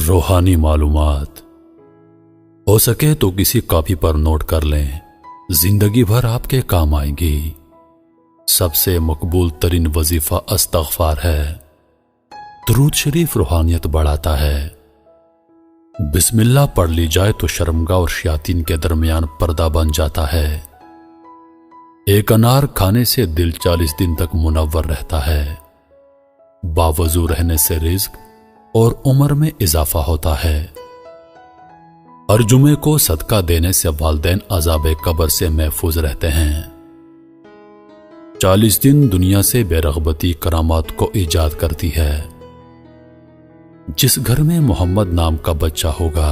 روحانی معلومات ہو سکے تو کسی کاپی پر نوٹ کر لیں، زندگی بھر آپ کے کام آئیں گی۔ سب سے مقبول ترین وظیفہ استغفار ہے۔ درود شریف روحانیت بڑھاتا ہے۔ بسم اللہ پڑھ لی جائے تو شرمگاہ اور شیاطین کے درمیان پردہ بن جاتا ہے۔ ایک انار کھانے سے دل 40 دن تک منور رہتا ہے۔ باوضو رہنے سے رزق اور عمر میں اضافہ ہوتا ہے۔ ہر جمعے کو صدقہ دینے سے والدین عذاب قبر سے محفوظ رہتے ہیں۔ 40 دن دنیا سے بے رغبتی کرامات کو ایجاد کرتی ہے۔ جس گھر میں محمد نام کا بچہ ہوگا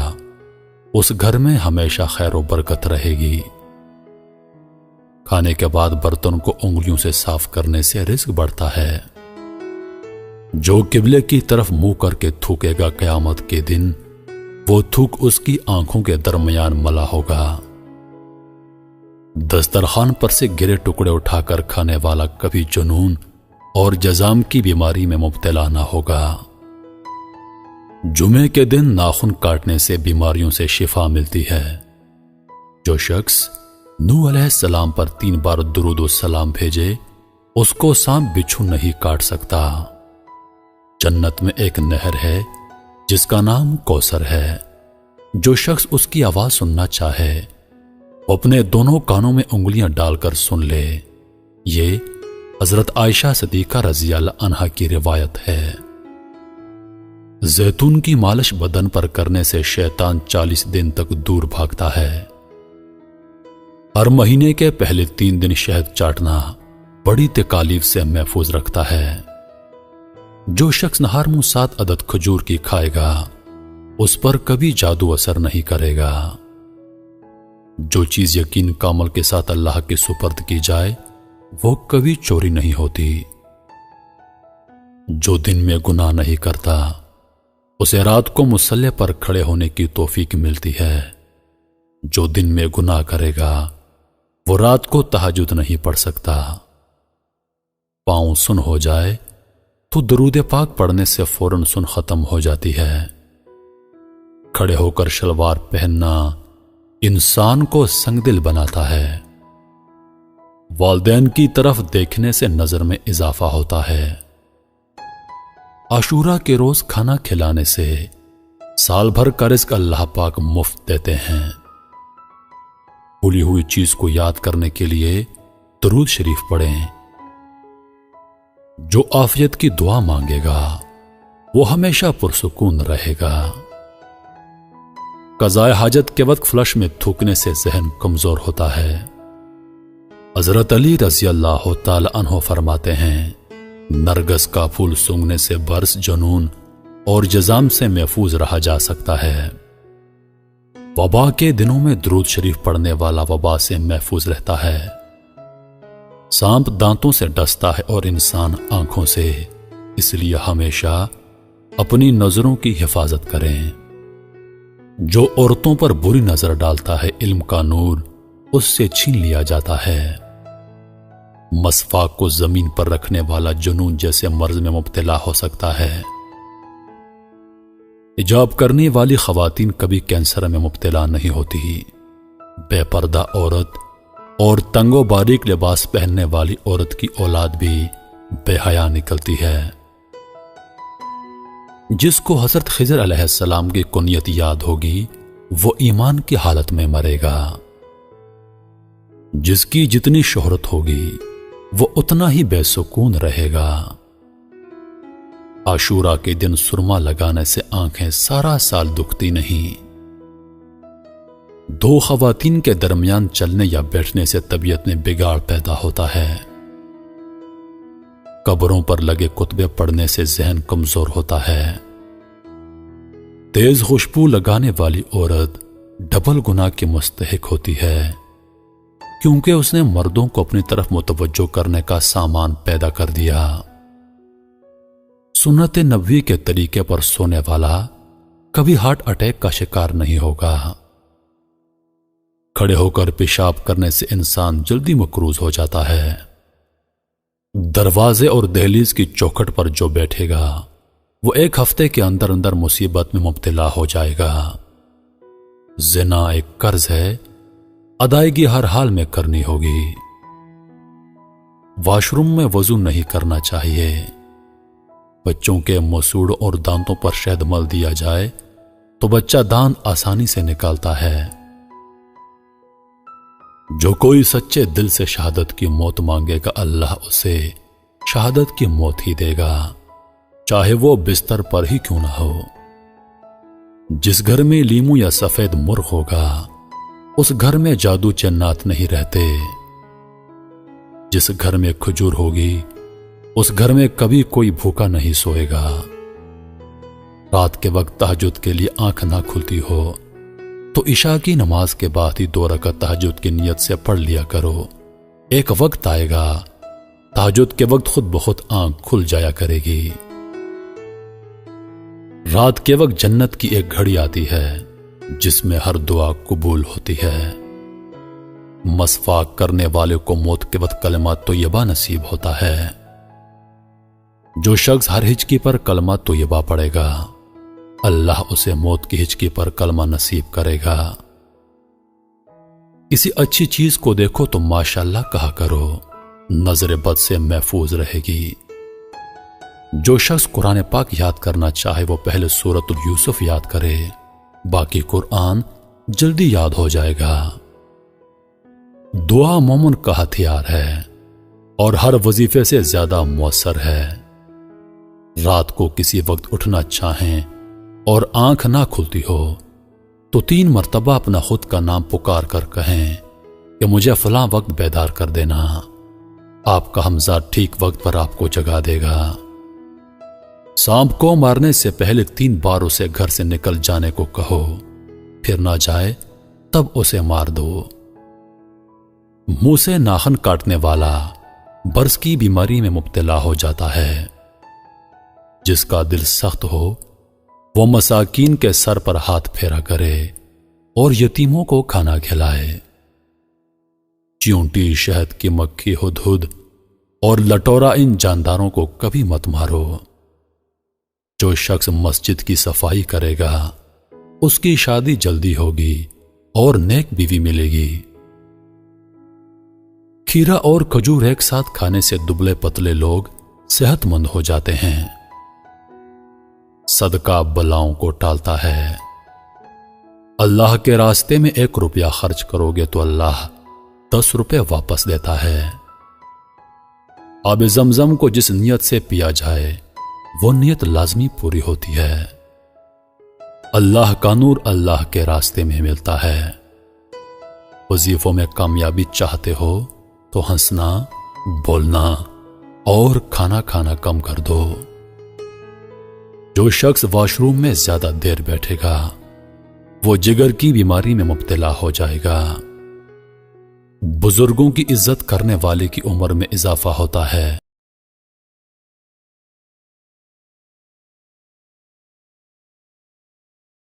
اس گھر میں ہمیشہ خیر و برکت رہے گی۔ کھانے کے بعد برتن کو انگلیوں سے صاف کرنے سے رزق بڑھتا ہے۔ جو قبلے کی طرف منہ کر کے تھوکے گا قیامت کے دن وہ تھوک اس کی آنکھوں کے درمیان ملا ہوگا۔ دسترخوان پر سے گرے ٹکڑے اٹھا کر کھانے والا کبھی جنون اور جزام کی بیماری میں مبتلا نہ ہوگا۔ جمعے کے دن ناخن کاٹنے سے بیماریوں سے شفا ملتی ہے۔ جو شخص نوح علیہ السلام پر 3 بار درود و سلام بھیجے اس کو سانپ بچھو نہیں کاٹ سکتا۔ جنت میں ایک نہر ہے جس کا نام کوثر ہے۔ جو شخص اس کی آواز سننا چاہے وہ اپنے دونوں کانوں میں انگلیاں ڈال کر سن لے۔ یہ حضرت عائشہ صدیقہ رضی اللہ عنہا کی روایت ہے۔ زیتون کی مالش بدن پر کرنے سے شیطان 40 دن تک دور بھاگتا ہے۔ ہر مہینے کے پہلے 3 دن شہد چاٹنا بڑی تکالیف سے محفوظ رکھتا ہے۔ جو شخص نہار منہ 7 عدد کھجور کی کھائے گا اس پر کبھی جادو اثر نہیں کرے گا۔ جو چیز یقین کامل کے ساتھ اللہ کے سپرد کی جائے وہ کبھی چوری نہیں ہوتی۔ جو دن میں گناہ نہیں کرتا اسے رات کو مصلی پر کھڑے ہونے کی توفیق ملتی ہے۔ جو دن میں گناہ کرے گا وہ رات کو تہجد نہیں پڑھ سکتا۔ پاؤں سن ہو جائے تو درود پاک پڑھنے سے فوراً سن ختم ہو جاتی ہے۔ کھڑے ہو کر شلوار پہننا انسان کو سنگ دل بناتا ہے۔ والدین کی طرف دیکھنے سے نظر میں اضافہ ہوتا ہے۔ عاشورہ کے روز کھانا کھلانے سے سال بھر کا رزق اللہ پاک مفت دیتے ہیں۔ بھولی ہوئی چیز کو یاد کرنے کے لیے درود شریف پڑھیں۔ جو عافیت کی دعا مانگے گا وہ ہمیشہ پرسکون رہے گا۔ قضائے حاجت کے وقت فلش میں تھوکنے سے ذہن کمزور ہوتا ہے۔ حضرت علی رضی اللہ تعالی عنہ فرماتے ہیں نرگس کا پھول سونگھنے سے برس جنون اور جزام سے محفوظ رہا جا سکتا ہے۔ وبا کے دنوں میں درود شریف پڑھنے والا وبا سے محفوظ رہتا ہے۔ سانپ دانتوں سے ڈستا ہے اور انسان آنکھوں سے، اس لیے ہمیشہ اپنی نظروں کی حفاظت کریں۔ جو عورتوں پر بری نظر ڈالتا ہے علم کا نور اس سے چھین لیا جاتا ہے۔ مسواک کو زمین پر رکھنے والا جنون جیسے مرض میں مبتلا ہو سکتا ہے۔ حجاب کرنے والی خواتین کبھی کینسر میں مبتلا نہیں ہوتی۔ بے پردہ عورت اور تنگ و باریک لباس پہننے والی عورت کی اولاد بھی بے حیا نکلتی ہے۔ جس کو حضرت خضر علیہ السلام کی کنیت یاد ہوگی وہ ایمان کی حالت میں مرے گا۔ جس کی جتنی شہرت ہوگی وہ اتنا ہی بے سکون رہے گا۔ عاشورہ کے دن سرما لگانے سے آنکھیں سارا سال دکھتی نہیں۔ 2 خواتین کے درمیان چلنے یا بیٹھنے سے طبیعت میں بگاڑ پیدا ہوتا ہے۔ قبروں پر لگے کتبے پڑھنے سے ذہن کمزور ہوتا ہے۔ تیز خوشبو لگانے والی عورت ڈبل گناہ کی مستحق ہوتی ہے کیونکہ اس نے مردوں کو اپنی طرف متوجہ کرنے کا سامان پیدا کر دیا۔ سنت نبوی کے طریقے پر سونے والا کبھی ہارٹ اٹیک کا شکار نہیں ہوگا۔ کھڑے ہو کر پیشاب کرنے سے انسان جلدی مقروض ہو جاتا ہے۔ دروازے اور دہلیز کی چوکھٹ پر جو بیٹھے گا وہ ایک ہفتے کے اندر اندر مصیبت میں مبتلا ہو جائے گا۔ زنا ایک قرض ہے، ادائیگی ہر حال میں کرنی ہوگی۔ واش روم میں وضو نہیں کرنا چاہیے۔ بچوں کے مسوڑ اور دانتوں پر شہد مل دیا جائے تو بچہ دانت آسانی سے نکالتا ہے۔ جو کوئی سچے دل سے شہادت کی موت مانگے گا، اللہ اسے شہادت کی موت ہی دے گا، چاہے وہ بستر پر ہی کیوں نہ ہو۔ جس گھر میں لیمو یا سفید مرغ ہوگا، اس گھر میں جادو جنات نہیں رہتے۔ جس گھر میں کھجور ہوگی، اس گھر میں کبھی کوئی بھوکا نہیں سوئے گا۔ رات کے وقت تہجد کے لیے آنکھ نہ کھلتی ہو تو عشاء کی نماز کے بعد ہی 2 رکعت تہجد کی نیت سے پڑھ لیا کرو۔ ایک وقت آئے گا تہجد کے وقت خود بخود آنکھ کھل جایا کرے گی۔ رات کے وقت جنت کی ایک گھڑی آتی ہے جس میں ہر دعا قبول ہوتی ہے۔ مسواک کرنے والے کو موت کے وقت کلمہ طیبہ نصیب ہوتا ہے۔ جو شخص ہر ہچکی پر کلمہ طیبہ پڑھے گا، اللہ اسے موت کی ہچکی پر کلمہ نصیب کرے گا۔ کسی اچھی چیز کو دیکھو تو ماشاءاللہ کہا کرو، نظر بد سے محفوظ رہے گی۔ جو شخص قرآن پاک یاد کرنا چاہے وہ پہلے سورۃ یوسف یاد کرے، باقی قرآن جلدی یاد ہو جائے گا۔ دعا مومن کا ہتھیار ہے اور ہر وظیفے سے زیادہ مؤثر ہے۔ رات کو کسی وقت اٹھنا چاہیں اور آنکھ نہ کھلتی ہو تو 3 مرتبہ اپنا خود کا نام پکار کر کہیں کہ مجھے فلاں وقت بیدار کر دینا۔ آپ کا حمزہ ٹھیک وقت پر آپ کو جگا دے گا۔ سانپ کو مارنے سے پہلے 3 بار اسے گھر سے نکل جانے کو کہو، پھر نہ جائے تب اسے مار دو۔ منہ سے ناخن کاٹنے والا برس کی بیماری میں مبتلا ہو جاتا ہے۔ جس کا دل سخت ہو وہ مساکین کے سر پر ہاتھ پھیرا کرے اور یتیموں کو کھانا کھلائے۔ چیونٹی، شہد کی مکھی، ہدہد اور لٹورا ان جانداروں کو کبھی مت مارو۔ جو شخص مسجد کی صفائی کرے گا اس کی شادی جلدی ہوگی اور نیک بیوی ملے گی۔ کھیرا اور کھجور ایک ساتھ کھانے سے دبلے پتلے لوگ صحت مند ہو جاتے ہیں۔ صدقہ بلاؤں کو ٹالتا ہے۔ اللہ کے راستے میں 1 روپیہ خرچ کرو گے تو اللہ 10 روپے واپس دیتا ہے۔ آب زمزم کو جس نیت سے پیا جائے وہ نیت لازمی پوری ہوتی ہے۔ اللہ کا نور اللہ کے راستے میں ملتا ہے۔ وظیفوں میں کامیابی چاہتے ہو تو ہنسنا، بولنا اور کھانا کھانا کم کر دو۔ جو شخص واش روم میں زیادہ دیر بیٹھے گا وہ جگر کی بیماری میں مبتلا ہو جائے گا۔ بزرگوں کی عزت کرنے والے کی عمر میں اضافہ ہوتا ہے۔